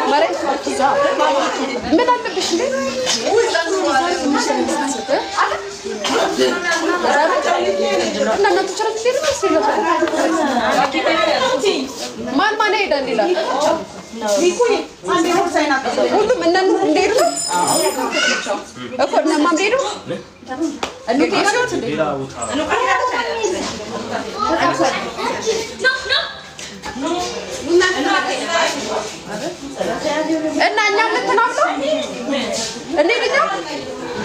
مرة من عند بشلي لا لا تشرب كثير بس ما نيدا نيلا ሁሉም እናንተ እንደሄዱ እኮ እና ማም ሄዱ እና እኛ ምትናፍለው እኔ ልጅ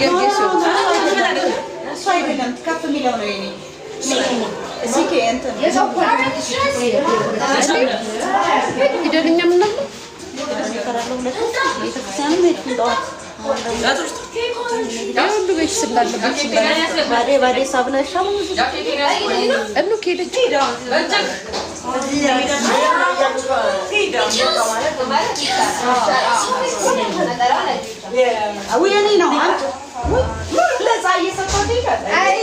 ገርጌሱ እሱ አይደለም ከፍ የሚለው ነው የኔ እዚህ ከእንት ይደልኛ ምን ነው ይከራለው ለቤተክርስቲያንም ሄድኩ ያንዱ ቤት ስላለበት ባዴ ሳብለሻው እኑ ከሄደች ወይኔ ነው ለዛ እየሰጣት አይ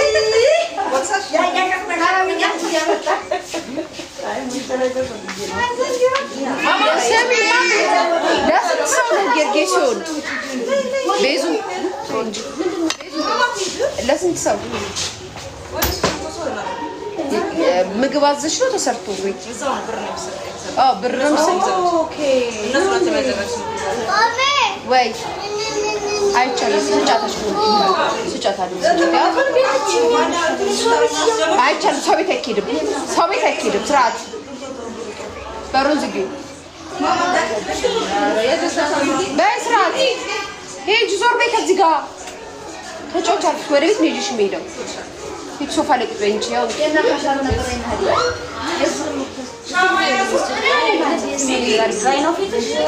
ለስንት ሰው ምግብ አዘሽ ነው ተሰርቶ ወይ ብር ነው ኦኬ ወይ አይቻልም ስጫታለሁ አይቻልም ሰው ቤት አይኬድም ስርዓት በሩን ዝጊ በስርዓት ሂጂ ዞር በይ ከዚህ ጋር ተጫውቻለሽ ወደ ቤት ነው ይዤሽ የምሄደው ሂጂ ሶፋ ላይ ቁጭ በይ እንጂ ያው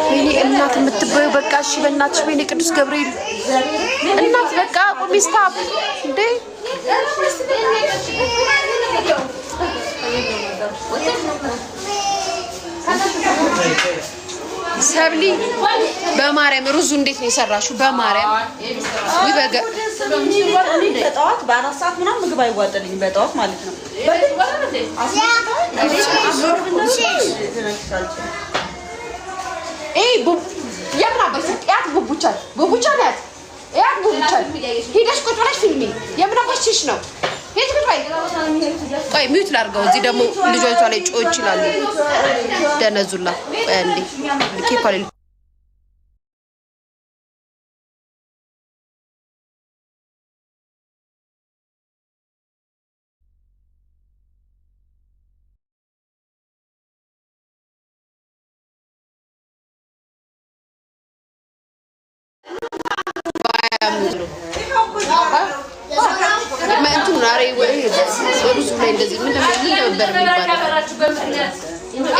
ወይኔ እናት የምትበይው በቃ እሺ በእናትሽ ወይኔ ቅዱስ ገብርኤል እናት በቃ ቁሚ ስታፕ እንዴ ሰብሊ በማርያም ሩዙ እንዴት ነው የሰራሽው? በማርያም ይበጋ በጠዋት በአራት ሰዓት ምናምን ምግብ አይዋጠልኝም በጠዋት ማለት ነው። የምናባሽ ያት ቡቡቻ ናት ያት ቡቡቻ ሄደሽ ቁጭ ብለሽ ፊልሚ የምናባሽሽ ነው የት ቁጭ በይ ቆይ ሚውት ላድርገው እዚህ ደግሞ ልጆቿ ላይ ጮህ ይችላሉ ደነዙላ ቆይ አንዴ ኬኳ ላይ ሩዙ ላይ እንደዚህ ምን ነበር የሚባለው?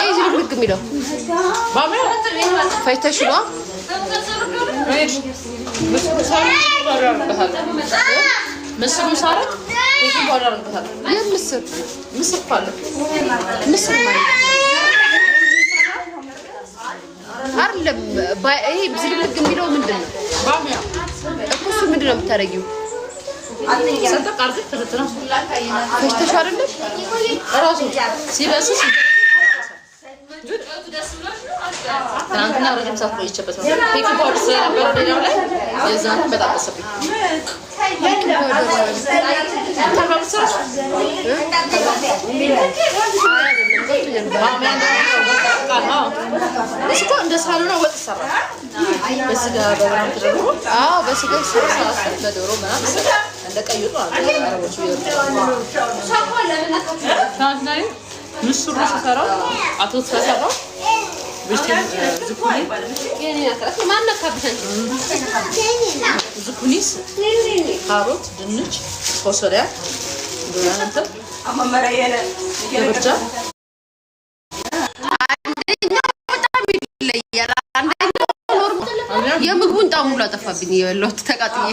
እዚህ ልክ የሚለው ፈይተሽ ነው ምስሩ ሳረክ ምስር ማለት አይደለም። ይሄ ዝልብልግ የሚለው ምንድን ነው? እኮ እሱ ምንድን ነው የምታደርጊው? ሰንጠቅ አድርገሽ ተፈትነው ፈሽተሽ አይደለም እራሱ ሲበስስ ትናንትና ረጅም ሰዓት ቆይቼበት ነው ቤኪንግ ፓውደር ስለነበረ ሌላው ላይ የዛን በጣም ተሰብኝ እስኮ እንደ ሳሎና ወጥ ይሰራል በስጋ በብራም ተደርጎ በስጋ ይሰራል በዶሮ ምናምን እንደ ቀይ ወጥ ማለት አረቦቹ ይወጣሉ ምስሩ ተሰራው አጥቶ ተሰራው ዝኩኒስ ካሮት ድንች ፎሶሊያ ዱራንተ አማመራየለ የብቻ የምግቡን ጣዕም ሁሉ አጠፋብኝ የበላሁት ተቃጥዬ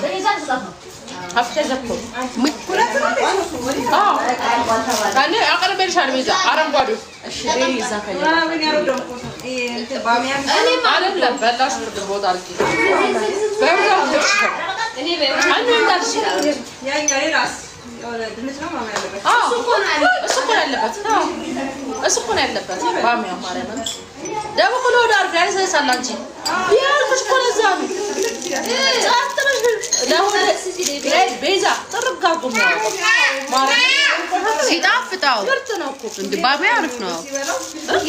አፍተዘኮ አኔ አቀርበልሻል በዛ አረንጓዴው እሺ ይዛ ካያ እኔ ማለት ለበላሽ ቦታ አርቂ በእርግጥ እኔ በእርግጥ አንዱ እንዳልሽ ያኛው ራስ እሱ እኮ ነው ያለበት ባሚያ ማለት ነው ደግሞ እኮ ነው ዳር ጋር ሳላንቺ ቢያልኩሽ እኮ ለዛ ነው ጻፍተሽ ለሆነ ቤዛ ተረጋጉ ማለት ሲጣፍጣው ምርጥ ነው እኮ እንዴ ባሚያ አሪፍ ነው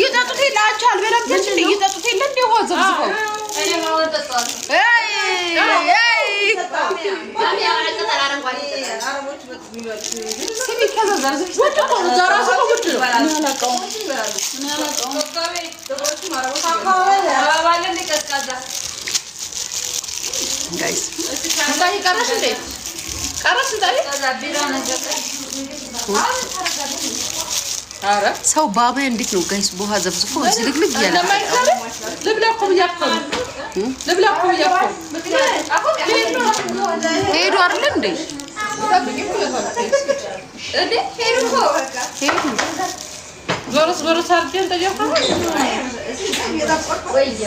ይጠጡት ይላቻል በለምተሽ ይጠጡት ይል እንዴ ወዘብዝፈው እኔ ማወጣ ተጣጣ ባሚያ ማለት ተራራንጓል አረቦች በሚወጥ ስሚ ከዛዛዝ ወጥ ነው ዛራሱ ነው ወጥ ነው ያላቀው ጋይስ እንታይ ቀረሽ እንዴ ቀረሽ እንታይ አረ ሰው ባባይ እንዴት ነው ጋይስ ቦሃ ዘብዝፎ ዝልግልግ ያለ ልብላኩም ያፈሩ ሄዱ አይደል እንዴ ሄዱ ዞሮስ አርጀን ተጀፈ ወይዬ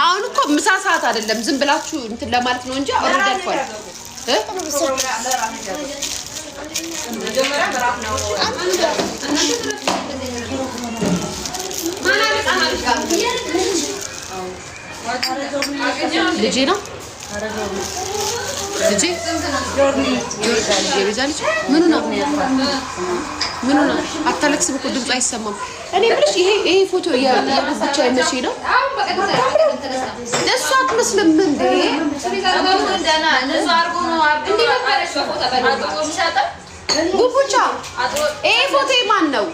አሁን እኮ ምሳ ሰዓት አይደለም ዝም ብላችሁ እንትን ለማለት ነው እንጂ ኦርደር አልፏል ልጄ ነው ልጄ የቤዛልጅ ምኑ ነው አታለቅስም እኮ ድምፁ አይሰማም እኔ ብለሽ ይሄ ፎቶ የብቻ የመቼ ነው እሷ አትመስልም እንዴ ጉቡቻ ይሄ ፎቶ የማን ነው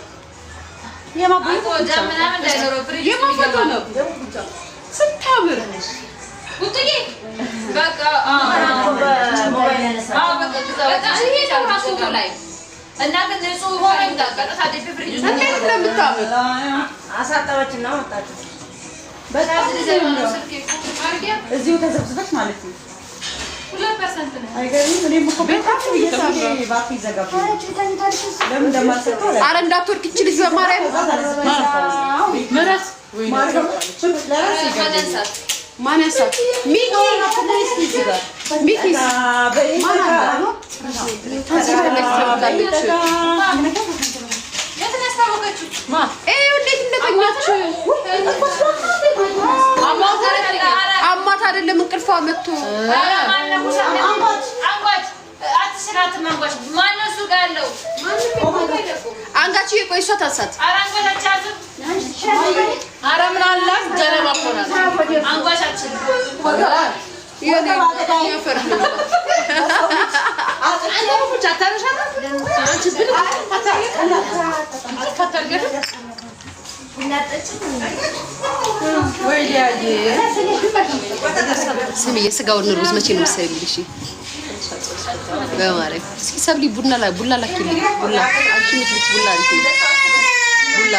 የማን ፎቶ ነው ስታምር ጉጥዬ በቃ እና ግን ንጹህ ሆነ እንዳቀረታ ዲፍሪጅ እንዴት ለምታምር አሳጣበችና ወጣች በጣም እዚሁ ተዘብዝበች ማለት ነው 2% ነው አይገርም እኔም እኮ ቤታችሁ እየሳበ ባክ ይዘጋብ ለምን እንደማትሰጠው አረ እንዳትወርቅ እቺ ልጅ በማርያም ምራስ ወይ ማነሳ ሚኪ ሚኪስ ማና ነው አማት አይደለም እንቅልፏ መጥቶ አንጋች የቆይ እሷ ታሳት ኧረ ምን አላት ጀለባ እኮ ናት አንጓቻችን ስሚ የስጋውን ሩዝ መቼ ነው የምትሰሪልኝ? እሺ በማለት እስኪ ሰብሊ ቡና ላኪልኝ ቡና አንቺ ምትልክ ቡና አሪፍ ነው ቡና